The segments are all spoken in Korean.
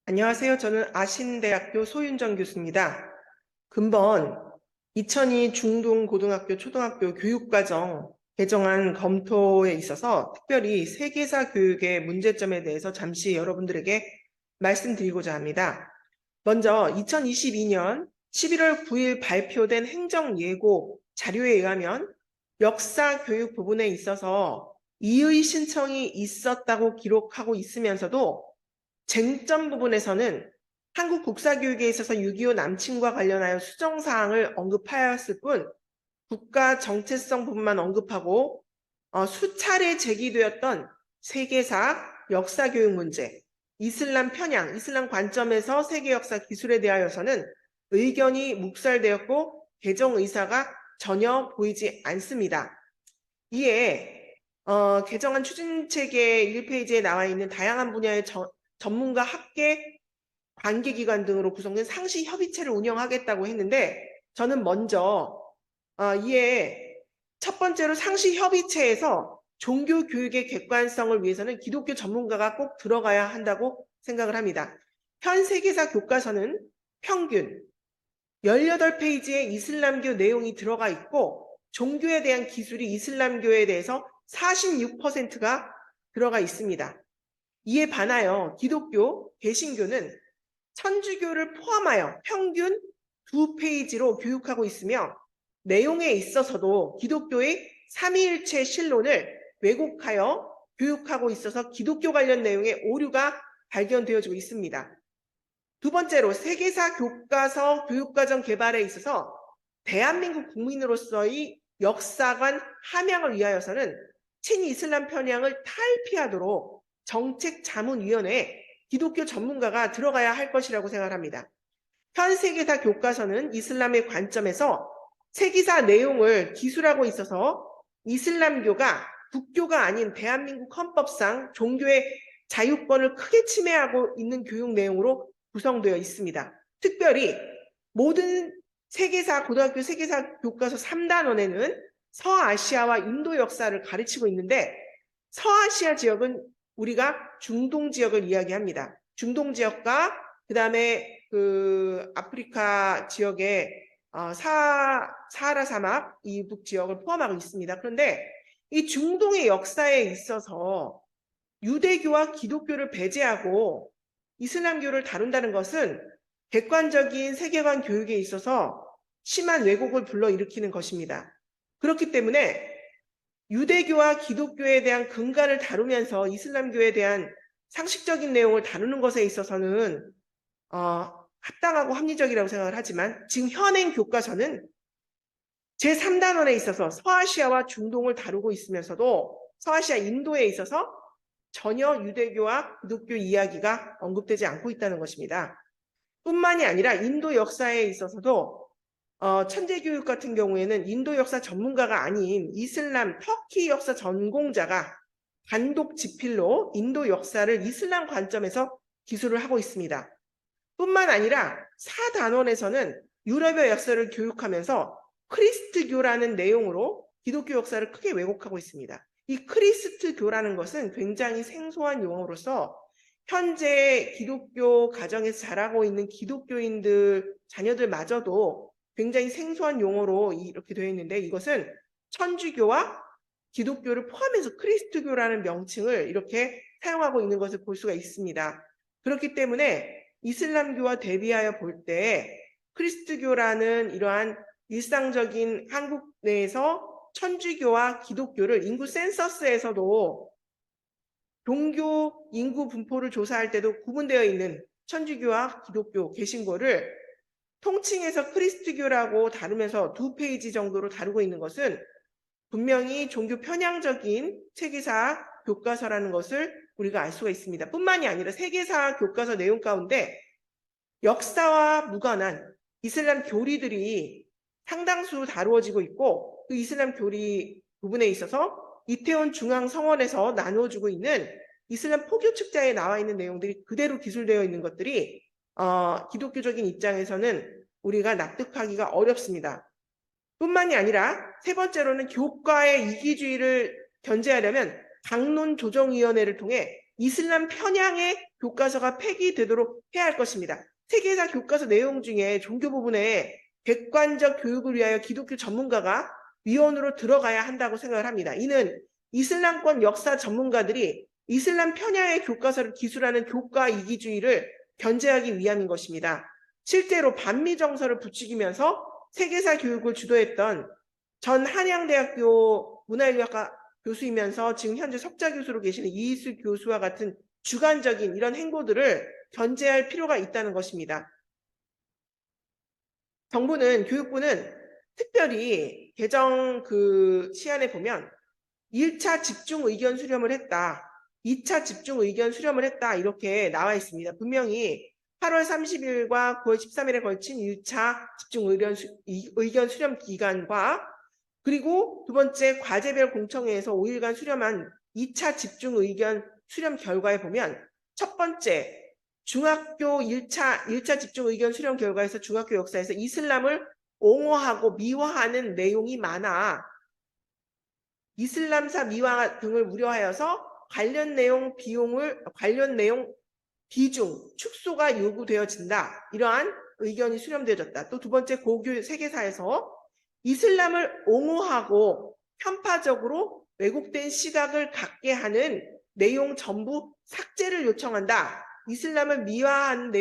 안녕하세요. 저는 아신대학교 소윤정 교수입니다. 근본 2002 중등고등학교 초등학교 교육과정 개정안 검토에 있어서 특별히 세계사 교육의 문제점에 대해서 잠시 여러분들에게 말씀드리고자 합니다. 먼저 2022년 11월 9일 발표된 행정예고 자료에 의하면 역사 교육 부분에 있어서 이의 신청이 있었다고 기록하고 있으면서도 쟁점 부분에서는 한국 국사교육에 있어서 6.25 남침과 관련하여 수정사항을 언급하였을 뿐 국가 정체성 부분만 언급하고 수차례 제기되었던 세계사, 역사교육 문제, 이슬람 편향, 이슬람 관점에서 세계 역사 기술에 대하여서는 의견이 묵살되었고 개정 의사가 전혀 보이지 않습니다. 이에 개정안 추진체계 1페이지에 나와 있는 다양한 분야의 전문가 학계 관계기관 등으로 구성된 상시 협의체를 운영하겠다고 했는데 저는 먼저 이에 첫 번째로 상시 협의체에서 종교 교육의 객관성을 위해서는 기독교 전문가가 꼭 들어가야 한다고 생각을 합니다. 현 세계사 교과서는 평균 18페이지에 이슬람교 내용이 들어가 있고 종교에 대한 기술이 이슬람교에 대해서 46%가 들어가 있습니다. 이에 반하여 기독교, 개신교는 천주교를 포함하여 평균 2페이지로 교육하고 있으며 내용에 있어서도 기독교의 삼위일체 신론을 왜곡하여 교육하고 있어서 기독교 관련 내용의 오류가 발견되어지고 있습니다. 두 번째로 세계사 교과서 교육과정 개발에 있어서 대한민국 국민으로서의 역사관 함양을 위하여서는 친이슬람 편향을 탈피하도록 정책자문위원회에 기독교 전문가가 들어가야 할 것이라고 생각합니다. 현 세계사 교과서는 이슬람의 관점에서 세계사 내용을 기술하고 있어서 이슬람교가 국교가 아닌 대한민국 헌법상 종교의 자유권을 크게 침해하고 있는 교육 내용으로 구성되어 있습니다. 특별히 모든 세계사, 고등학교 세계사 교과서 3단원에는 서아시아와 인도 역사를 가르치고 있는데 서아시아 지역은 우리가 중동 지역을 이야기합니다. 중동 지역과 그 다음에 아프리카 지역의 사하라 사막 이북 지역을 포함하고 있습니다. 그런데 이 중동의 역사에 있어서 유대교와 기독교를 배제하고 이슬람교를 다룬다는 것은 객관적인 세계관 교육에 있어서 심한 왜곡을 불러일으키는 것입니다. 그렇기 때문에 유대교와 기독교에 대한 근간을 다루면서 이슬람교에 대한 상식적인 내용을 다루는 것에 있어서는 합당하고 합리적이라고 생각을 하지만 지금 현행 교과서는 제3단원에 있어서 서아시아와 중동을 다루고 있으면서도 서아시아 인도에 있어서 전혀 유대교와 기독교 이야기가 언급되지 않고 있다는 것입니다. 뿐만이 아니라 인도 역사에 있어서도 천재교육 같은 경우에는 인도 역사 전문가가 아닌 이슬람, 터키 역사 전공자가 단독 지필로 인도 역사를 이슬람 관점에서 기술을 하고 있습니다. 뿐만 아니라 4단원에서는 유럽의 역사를 교육하면서 크리스트교라는 내용으로 기독교 역사를 크게 왜곡하고 있습니다. 이 크리스트교라는 것은 굉장히 생소한 용어로서 현재 기독교 가정에서 자라고 있는 기독교인들 자녀들마저도 굉장히 생소한 용어로 이렇게 되어 있는데 이것은 천주교와 기독교를 포함해서 크리스트교라는 명칭을 이렇게 사용하고 있는 것을 볼 수가 있습니다. 그렇기 때문에 이슬람교와 대비하여 볼 때 크리스트교라는 이러한 일상적인 한국 내에서 천주교와 기독교를 인구 센서스에서도 종교 인구 분포를 조사할 때도 구분되어 있는 천주교와 기독교, 개신교를 통칭해서 크리스트교라고 다루면서 2페이지 정도로 다루고 있는 것은 분명히 종교 편향적인 세계사 교과서라는 것을 우리가 알 수가 있습니다. 뿐만이 아니라 세계사 교과서 내용 가운데 역사와 무관한 이슬람 교리들이 상당수 다루어지고 있고 그 이슬람 교리 부분에 있어서 이태원 중앙성원에서 나누어주고 있는 이슬람 포교 측자에 나와 있는 내용들이 그대로 기술되어 있는 것들이 기독교적인 입장에서는 우리가 납득하기가 어렵습니다. 뿐만이 아니라 세 번째로는 교과의 이기주의를 견제하려면 당론조정위원회를 통해 이슬람 편향의 교과서가 폐기되도록 해야 할 것입니다. 세계사 교과서 내용 중에 종교 부분에 객관적 교육을 위하여 기독교 전문가가 위원으로 들어가야 한다고 생각을 합니다. 이는 이슬람권 역사 전문가들이 이슬람 편향의 교과서를 기술하는 교과 이기주의를 견제하기 위함인 것입니다. 실제로 반미 정서를 부추기면서 세계사 교육을 주도했던 전 한양대학교 문화인류학과 교수이면서 지금 현재 석좌 교수로 계시는 이희수 교수와 같은 주관적인 이런 행보들을 견제할 필요가 있다는 것입니다. 정부는, 교육부는 특별히 개정 시안에 보면 1차 집중 의견 수렴을 했다. 2차 집중 의견 수렴을 했다. 이렇게 나와 있습니다. 분명히 8월 30일과 9월 13일에 걸친 1차 집중 의견 수렴 기간과 그리고 두 번째 과제별 공청회에서 5일간 수렴한 2차 집중 의견 수렴 결과에 보면 첫 번째 중학교 1차 집중 의견 수렴 결과에서 중학교 역사에서 이슬람을 옹호하고 미화하는 내용이 많아 이슬람사 미화 등을 우려하여서 관련 내용 비중 축소가 요구되어진다. 이러한 의견이 수렴되어졌다. 또 두 번째 고교 세계사에서 이슬람을 옹호하고 편파적으로 왜곡된 시각을 갖게 하는 내용 전부 삭제를 요청한다. 이슬람을 미화한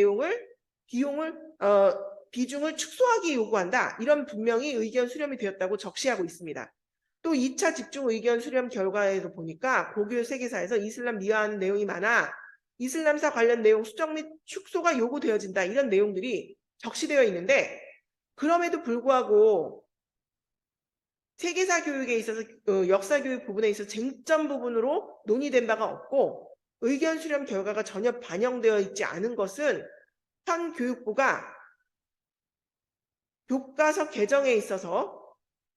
비중을 축소하기 요구한다. 이런 분명히 의견 수렴이 되었다고 적시하고 있습니다. 또 2차 집중 의견 수렴 결과에도 보니까 고교 세계사에서 이슬람 미화하는 내용이 많아 이슬람사 관련 내용 수정 및 축소가 요구되어진다. 이런 내용들이 적시되어 있는데 그럼에도 불구하고 세계사 교육에 있어서 역사 교육 부분에 있어서 쟁점 부분으로 논의된 바가 없고 의견 수렴 결과가 전혀 반영되어 있지 않은 것은 현 교육부가 교과서 개정에 있어서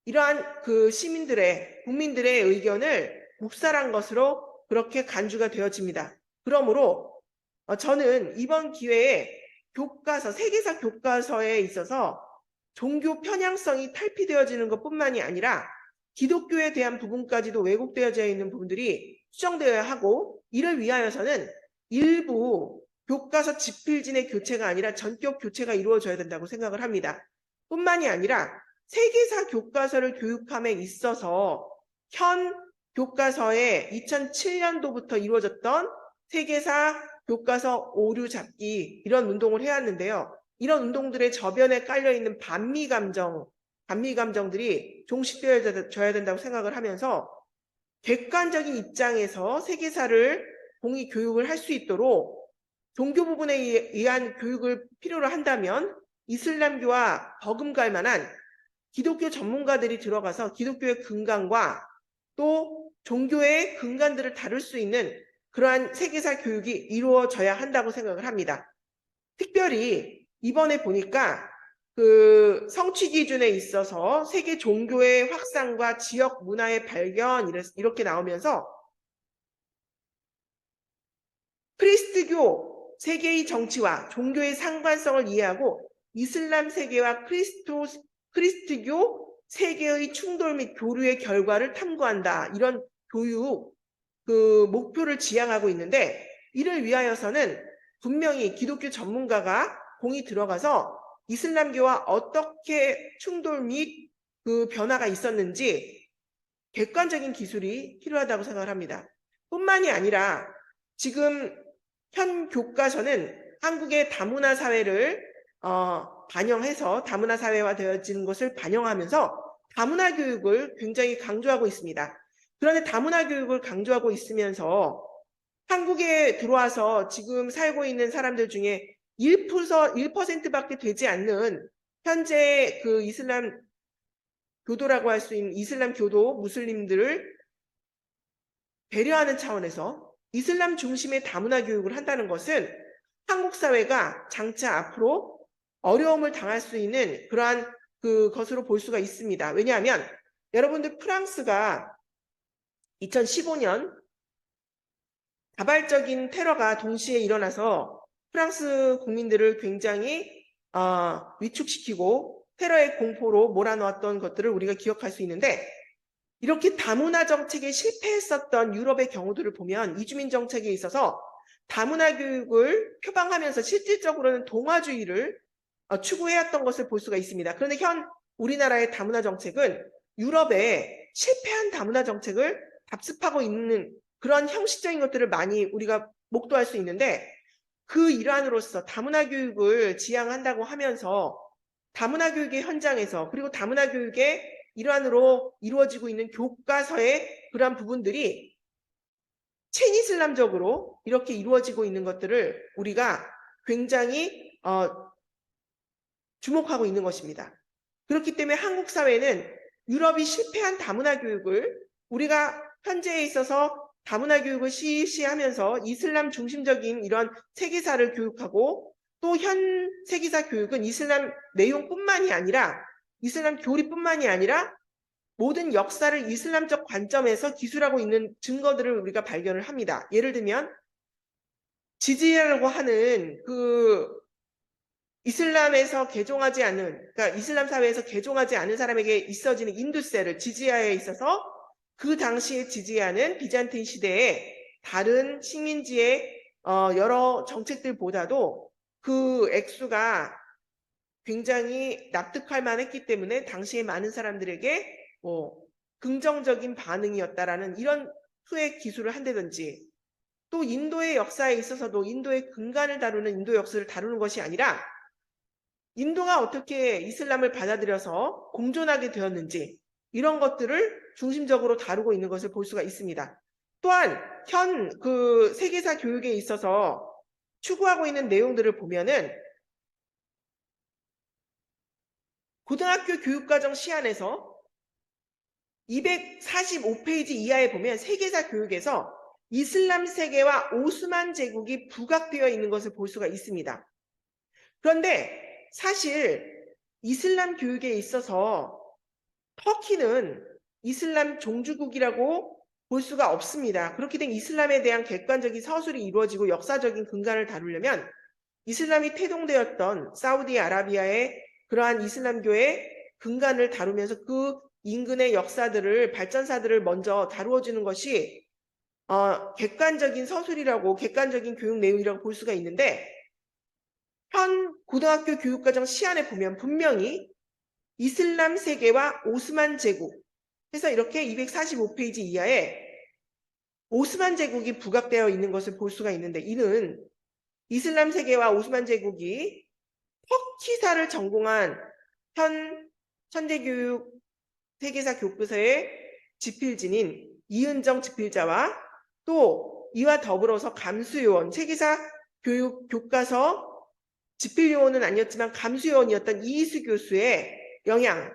이러한 국민들의 의견을 묵살한 것으로 그렇게 간주가 되어집니다. 그러므로 저는 이번 기회에 세계사 교과서에 있어서 종교 편향성이 탈피되어지는 것뿐만이 아니라 기독교에 대한 부분까지도 왜곡되어져 있는 부분들이 수정되어야 하고 이를 위하여서는 일부 교과서 집필진의 교체가 아니라 전격 교체가 이루어져야 된다고 생각을 합니다. 뿐만이 아니라 세계사 교과서를 교육함에 있어서 현 교과서에 2007년도부터 이루어졌던 세계사 교과서 오류 잡기 이런 운동을 해왔는데요. 이런 운동들의 저변에 깔려있는 반미 감정들이 종식되어져야 된다고 생각을 하면서 객관적인 입장에서 세계사를 공의 교육을 할 수 있도록 종교 부분에 의한 교육을 필요로 한다면 이슬람교와 버금갈 만한 기독교 전문가들이 들어가서 기독교의 근간과 또 종교의 근간들을 다룰 수 있는 그러한 세계사 교육이 이루어져야 한다고 생각을 합니다. 특별히 이번에 보니까 성취 기준에 있어서 세계 종교의 확산과 지역 문화의 발견 이렇게 나오면서 크리스트교 세계의 정치와 종교의 상관성을 이해하고 이슬람 세계와 크리스트교 세계의 충돌 및 교류의 결과를 탐구한다. 이런 교육 목표를 지향하고 있는데 이를 위하여서는 분명히 기독교 전문가가 공이 들어가서 이슬람교와 어떻게 충돌 및 변화가 있었는지 객관적인 기술이 필요하다고 생각을 합니다. 뿐만이 아니라 지금 현 교과서는 한국의 다문화 사회를 반영해서 다문화 사회화 되어진 것을 반영하면서 다문화 교육을 굉장히 강조하고 있습니다. 그런데 다문화 교육을 강조하고 있으면서 한국에 들어와서 지금 살고 있는 사람들 중에 1%밖에 되지 않는 현재 이슬람 교도라고 할 수 있는 이슬람 교도 무슬림들을 배려하는 차원에서 이슬람 중심의 다문화 교육을 한다는 것은 한국 사회가 장차 앞으로 어려움을 당할 수 있는 그러한 것으로 볼 수가 있습니다. 왜냐하면 여러분들 프랑스가 2015년 자발적인 테러가 동시에 일어나서 프랑스 국민들을 굉장히 위축시키고 테러의 공포로 몰아넣었던 것들을 우리가 기억할 수 있는데 이렇게 다문화 정책에 실패했었던 유럽의 경우들을 보면 이주민 정책에 있어서 다문화 교육을 표방하면서 실질적으로는 동화주의를 추구해왔던 것을 볼 수가 있습니다. 그런데 현 우리나라의 다문화 정책은 유럽의 실패한 다문화 정책을 답습하고 있는 그런 형식적인 것들을 많이 우리가 목도할 수 있는데, 그 일환으로서 다문화 교육을 지향한다고 하면서 다문화 교육의 현장에서, 그리고 다문화 교육의 일환으로 이루어지고 있는 교과서의 그러한 부분들이 친이슬람적으로 이렇게 이루어지고 있는 것들을 우리가 굉장히 주목하고 있는 것입니다. 그렇기 때문에 한국 사회는 유럽이 실패한 다문화 교육을 우리가 현재에 있어서 다문화 교육을 실시하면서 이슬람 중심적인 이런 세계사를 교육하고, 또 현 세계사 교육은 이슬람 내용뿐만이 아니라 이슬람 교리뿐만이 아니라 모든 역사를 이슬람적 관점에서 기술하고 있는 증거들을 우리가 발견을 합니다. 예를 들면 지지야라고 하는 이슬람에서 개종하지 않은, 그러니까 이슬람 사회에서 개종하지 않은 사람에게 있어지는 인두세를 지지야에 있어서, 그 당시의 지지야는 비잔틴 시대에 다른 식민지의 여러 정책들보다도 그 액수가 굉장히 납득할 만했기 때문에 당시에 많은 사람들에게 긍정적인 반응이었다라는 이런 수의 기술을 한다든지, 또 인도의 역사에 있어서도 인도의 근간을 다루는 인도 역사를 다루는 것이 아니라 인도가 어떻게 이슬람을 받아들여서 공존하게 되었는지, 이런 것들을 중심적으로 다루고 있는 것을 볼 수가 있습니다. 또한 현 세계사 교육에 있어서 추구하고 있는 내용들을 보면은 고등학교 교육과정 시안에서 245페이지 이하에 보면 세계사 교육에서 이슬람 세계와 오스만 제국이 부각되어 있는 것을 볼 수가 있습니다. 그런데 사실 이슬람 교육에 있어서 터키는 이슬람 종주국이라고 볼 수가 없습니다. 그렇게 된 이슬람에 대한 객관적인 서술이 이루어지고 역사적인 근간을 다루려면 이슬람이 태동되었던 사우디아라비아의 그러한 이슬람교의 근간을 다루면서 그 인근의 역사들을, 발전사들을 먼저 다루어주는 것이 객관적인 서술이라고, 객관적인 교육 내용이라고 볼 수가 있는데, 현 고등학교 교육과정 시안에 보면 분명히 이슬람 세계와 오스만 제국 해서 이렇게 245페이지 이하에 오스만 제국이 부각되어 있는 것을 볼 수가 있는데, 이는 이슬람 세계와 오스만 제국이 터키사를 전공한 현 천재교육 세계사 교과서의 집필진인 이은정 집필자와, 또 이와 더불어서 감수요원, 세계사 교육 교과서 집필요원은 아니었지만 감수요원이었던 이희수 교수의 영향,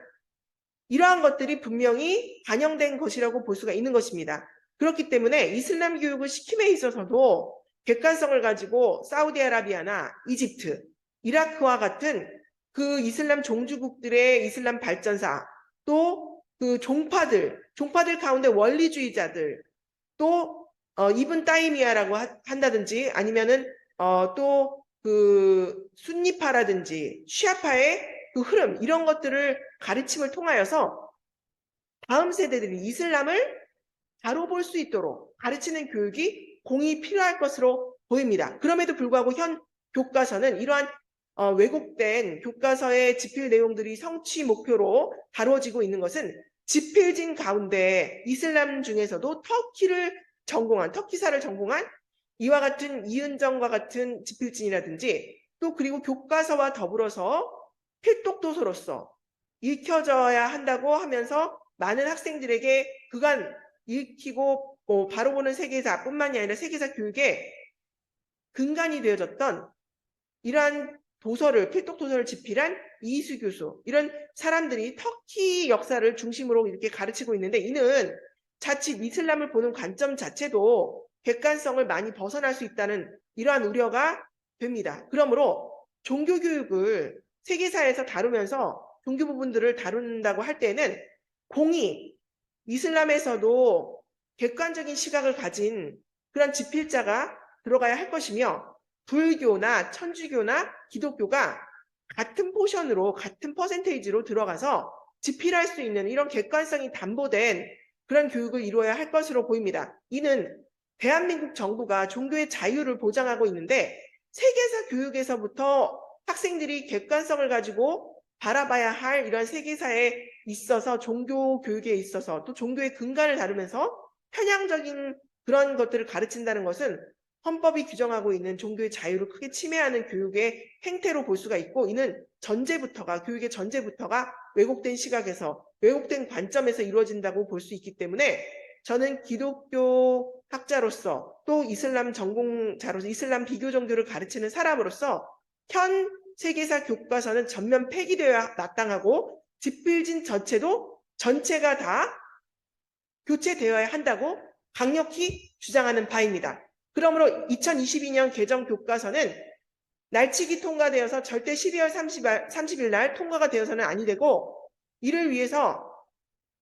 이러한 것들이 분명히 반영된 것이라고 볼 수가 있는 것입니다. 그렇기 때문에 이슬람 교육을 시킴에 있어서도 객관성을 가지고 사우디아라비아나 이집트, 이라크와 같은 그 이슬람 종주국들의 이슬람 발전사, 또 그 종파들 가운데 원리주의자들, 또 이븐 따이미야라고 한다든지, 아니면은 또 그 순니파라든지 시아파의 그 흐름, 이런 것들을 가르침을 통하여서 다음 세대들이 이슬람을 바로 볼 수 있도록 가르치는 교육이 공이 필요할 것으로 보입니다. 그럼에도 불구하고 현 교과서는 이러한 왜곡된 교과서의 집필 내용들이 성취 목표로 다뤄지고 있는 것은 집필진 가운데 이슬람 중에서도 터키사를 전공한 이와 같은 이은정과 같은 집필진이라든지, 또 그리고 교과서와 더불어서 필독도서로서 읽혀져야 한다고 하면서 많은 학생들에게 그간 읽히고 바로 보는 세계사뿐만이 아니라 세계사 교육의 근간이 되어졌던 이러한 필독도서를 집필한 이희수 교수, 이런 사람들이 터키 역사를 중심으로 이렇게 가르치고 있는데, 이는 자칫 이슬람을 보는 관점 자체도 객관성을 많이 벗어날 수 있다는 이러한 우려가 됩니다. 그러므로 종교교육을 세계사에서 다루면서 종교 부분들을 다룬다고 할 때는 공이 이슬람에서도 객관적인 시각을 가진 그런 집필자가 들어가야 할 것이며, 불교나 천주교나 기독교가 같은 포션으로, 같은 퍼센테이지로 들어가서 집필할 수 있는 이런 객관성이 담보된 그런 교육을 이루어야 할 것으로 보입니다. 이는 대한민국 정부가 종교의 자유를 보장하고 있는데 세계사 교육에서부터 학생들이 객관성을 가지고 바라봐야 할 이런 세계사에 있어서 종교 교육에 있어서 또 종교의 근간을 다루면서 편향적인 그런 것들을 가르친다는 것은 헌법이 규정하고 있는 종교의 자유를 크게 침해하는 교육의 행태로 볼 수가 있고, 이는 교육의 전제부터가 왜곡된 시각에서 왜곡된 관점에서 이루어진다고 볼 수 있기 때문에 저는 기독교 학자로서 또 이슬람 전공자로서 이슬람 비교 종교를 가르치는 사람으로서 현 세계사 교과서는 전면 폐기되어야 마땅하고 집필진 전체가 다 교체되어야 한다고 강력히 주장하는 바입니다. 그러므로 2022년 개정 교과서는 날치기 통과되어서 절대 12월 30일 날 통과가 되어서는 아니 되고, 이를 위해서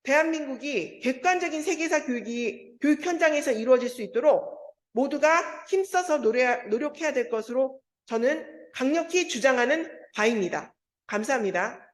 대한민국이 객관적인 세계사 교육이 교육 현장에서 이루어질 수 있도록 모두가 힘써서 노력해야 될 것으로 저는 강력히 주장하는 바입니다. 감사합니다.